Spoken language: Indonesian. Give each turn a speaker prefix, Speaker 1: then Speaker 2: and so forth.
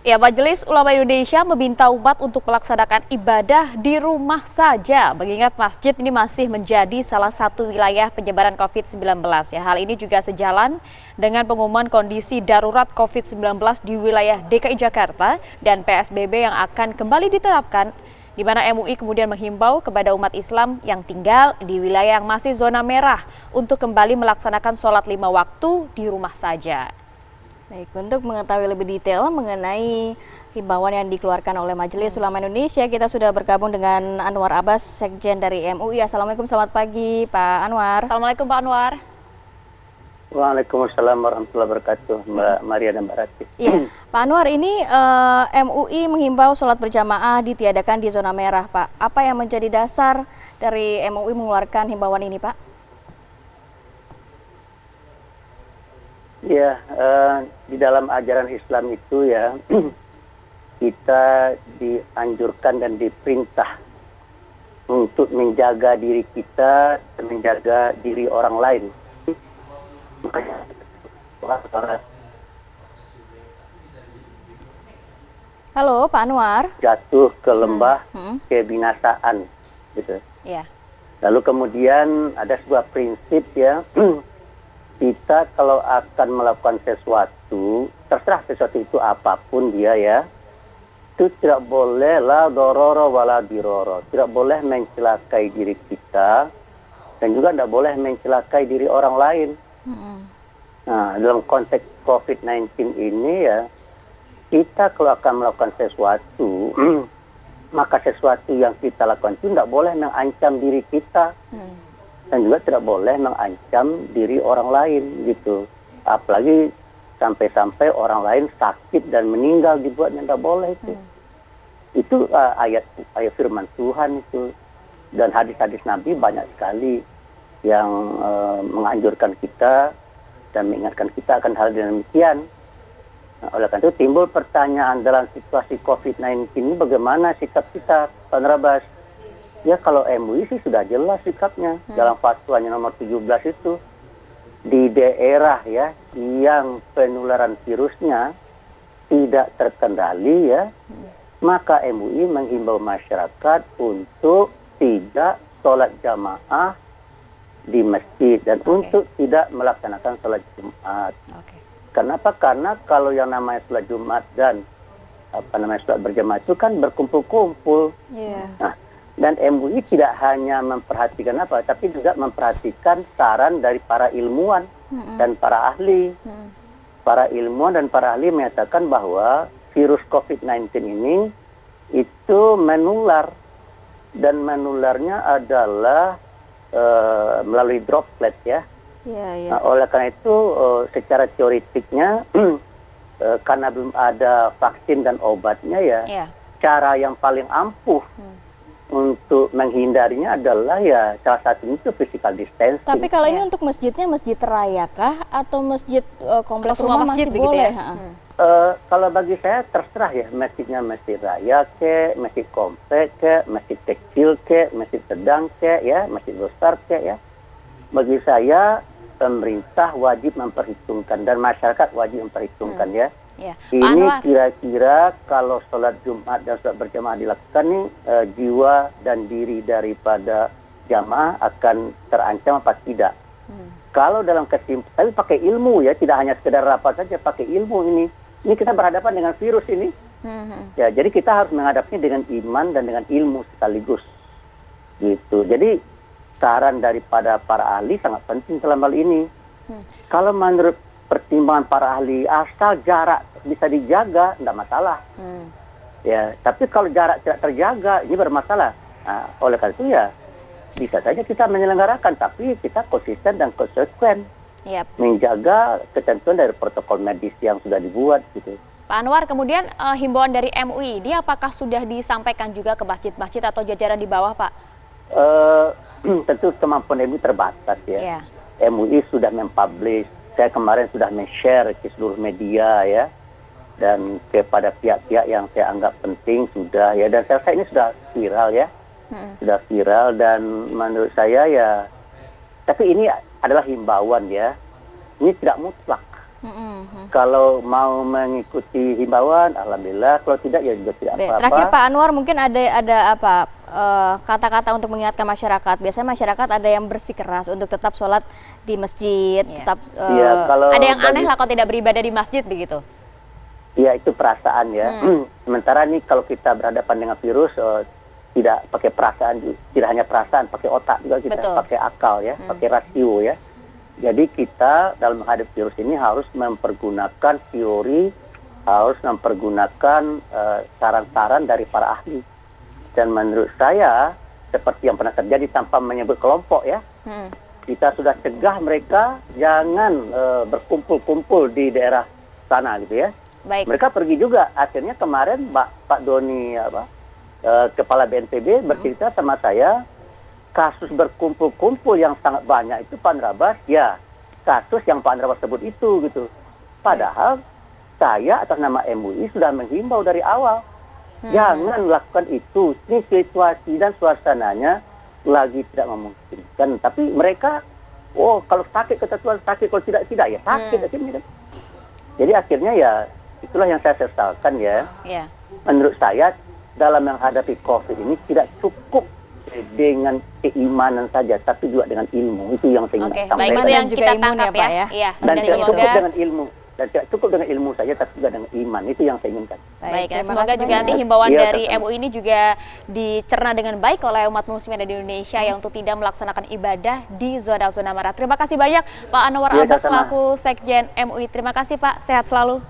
Speaker 1: Ya, Majelis Ulama Indonesia meminta umat untuk melaksanakan ibadah di rumah saja, mengingat masjid ini masih menjadi salah satu wilayah penyebaran COVID-19. Ya, hal ini juga sejalan dengan pengumuman kondisi darurat COVID-19 di wilayah DKI Jakarta dan PSBB yang akan kembali diterapkan, di mana MUI kemudian menghimbau kepada umat Islam yang tinggal di wilayah yang masih zona merah untuk kembali melaksanakan sholat 5 waktu di rumah saja.
Speaker 2: Baik, untuk mengetahui lebih detail mengenai himbauan yang dikeluarkan oleh Majelis Ulama Indonesia, kita sudah bergabung dengan Anwar Abbas, Sekjen dari MUI. Assalamualaikum, selamat pagi Pak Anwar.
Speaker 1: Assalamualaikum Pak Anwar.
Speaker 3: Waalaikumsalam warahmatullahi wabarakatuh, Mbak Maria dan Mbak Rati.
Speaker 2: Iya, Pak Anwar, ini MUI menghimbau sholat berjamaah ditiadakan di zona merah, Pak. Apa yang menjadi dasar dari MUI mengeluarkan himbauan ini, Pak?
Speaker 3: Ya, di dalam ajaran Islam itu ya, kita dianjurkan dan diperintah untuk menjaga diri kita dan menjaga diri orang lain.
Speaker 2: Halo, Pak Anwar.
Speaker 3: Jatuh ke lembah kebinasaan, gitu.
Speaker 2: Ya.
Speaker 3: Lalu kemudian ada sebuah prinsip ya, kita kalau akan melakukan sesuatu, terserah sesuatu itu apapun dia ya, itu tidak boleh la dororo wala diroro, tidak boleh mencelakai diri kita dan juga tidak boleh mencelakai diri orang lain. Nah, dalam konteks COVID-19 ini ya, kita kalau akan melakukan sesuatu, maka sesuatu yang kita lakukan itu tidak boleh mengancam diri kita. Dan juga tidak boleh mengancam diri orang lain gitu. Apalagi sampai-sampai orang lain sakit dan meninggal dibuatnya, tidak boleh itu. Itu ayat firman Tuhan itu. Dan hadis-hadis Nabi banyak sekali yang menganjurkan kita dan mengingatkan kita akan hal demikian. Nah, oleh karena itu timbul pertanyaan dalam situasi COVID-19 ini, bagaimana sikap kita, Pak Narabas? Ya kalau MUI sih sudah jelas sikapnya dalam fatwanya nomor 17 itu, di daerah ya yang penularan virusnya tidak terkendali ya, maka MUI menghimbau masyarakat untuk tidak sholat jamaah di masjid dan untuk tidak melaksanakan sholat Jumat. Kenapa? Karena kalau yang namanya sholat Jumat dan sholat berjamaah itu kan berkumpul-kumpul. Nah, dan MUI tidak hanya memperhatikan tapi juga memperhatikan saran dari para ilmuwan dan para ahli. Para ilmuwan dan para ahli menyatakan bahwa virus COVID-19 ini itu menular. Dan menularnya adalah melalui droplet ya. Nah, oleh karena itu secara teoretiknya karena belum ada vaksin dan obatnya ya, cara yang paling ampuh untuk menghindarinya adalah ya salah satunya itu physical distancing.
Speaker 2: Tapi kalau ini untuk masjidnya masjid raya kah atau masjid kompleks rumah masih boleh?
Speaker 3: Kalau bagi saya terserah ya, masjidnya masjid raya ke, masjid kompleks ke, masjid kecil ke, masjid sedang ke, ya, masjid besar ke ya. Bagi saya pemerintah wajib memperhitungkan dan masyarakat wajib memperhitungkan ya. Ini kira-kira kalau sholat Jumat dan sholat berjamaah dilakukan nih, jiwa dan diri daripada jamaah akan terancam apa tidak. Kalau dalam kesimpulan, tapi pakai ilmu ya, tidak hanya sekedar rapat saja, pakai ilmu ini. Ini kita berhadapan dengan virus ini. Ya, jadi kita harus menghadapinya dengan iman dan dengan ilmu sekaligus. Gitu. Jadi saran daripada para ahli sangat penting dalam hal ini. Kalau menurut pertimbangan para ahli, asal jarak bisa dijaga, tidak masalah. Ya, tapi kalau jarak tidak terjaga, ini bermasalah. Nah, oleh karena itu ya, bisa saja kita menyelenggarakan, tapi kita konsisten dan konsekuen menjaga ketentuan dari protokol medis yang sudah dibuat, gitu.
Speaker 1: Pak Anwar, kemudian himbauan dari MUI, ini apakah sudah disampaikan juga ke masjid-masjid atau jajaran di bawah, Pak?
Speaker 3: Tentu kemampuan MUI terbatas ya. MUI sudah mempublish. Saya kemarin sudah men-share ke seluruh media ya, dan kepada pihak-pihak yang saya anggap penting sudah ya, dan saya rasa ini sudah viral ya, sudah viral dan menurut saya ya, tapi ini adalah himbauan ya, ini tidak mutlak. Kalau mau mengikuti himbauan, alhamdulillah. Kalau tidak ya juga tidak apa-apa.
Speaker 2: Terakhir Pak Anwar, mungkin ada apa kata-kata untuk mengingatkan masyarakat. Biasanya masyarakat ada yang bersikeras untuk tetap sholat di masjid, tetap
Speaker 1: ada yang aneh lah kalau tidak beribadah di masjid begitu.
Speaker 3: Ya itu perasaan ya. Sementara nih kalau kita berhadapan dengan virus tidak pakai perasaan, tidak hanya perasaan, pakai otak juga kita, pakai akal ya, pakai rasio ya. Jadi kita dalam menghadapi virus ini harus mempergunakan teori, harus mempergunakan saran-saran dari para ahli. Dan menurut saya seperti yang pernah terjadi tanpa menyebut kelompok ya, kita sudah cegah mereka jangan berkumpul-kumpul di daerah sana gitu ya.
Speaker 1: Baik.
Speaker 3: Mereka pergi juga. Akhirnya kemarin Pak Doni Kepala BNPB bercerita sama saya, kasus berkumpul-kumpul yang sangat banyak itu Pak Andrabas, ya kasus yang Pak Andrabas sebut itu gitu. Padahal saya atas nama MUI sudah menghimbau dari awal, jangan lakukan itu. Ini situasi dan suasananya lagi tidak memungkinkan. Tapi mereka, kalau sakit ketentuan sakit, kalau tidak ya sakit akhirnya kan. Jadi akhirnya ya itulah yang saya sesalkan ya. Menurut saya dalam menghadapi COVID ini tidak cukup dengan keimanan saja, tapi juga dengan ilmu. Itu yang saya ingin sampaikan.
Speaker 1: Baik, itu yang kita tangkap ya.
Speaker 3: Dan tidak cukup dengan ilmu. Dan tidak cukup dengan ilmu saja, tapi juga dengan iman. Itu yang saya inginkan.
Speaker 1: Baik, semoga juga nanti himbauan dari MUI ini juga dicerna dengan baik oleh umat muslim di Indonesia ya untuk tidak melaksanakan ibadah di zona-zona merah. Terima kasih banyak Pak Anwar Abbas selaku Sekjen MUI. Terima kasih Pak, sehat selalu.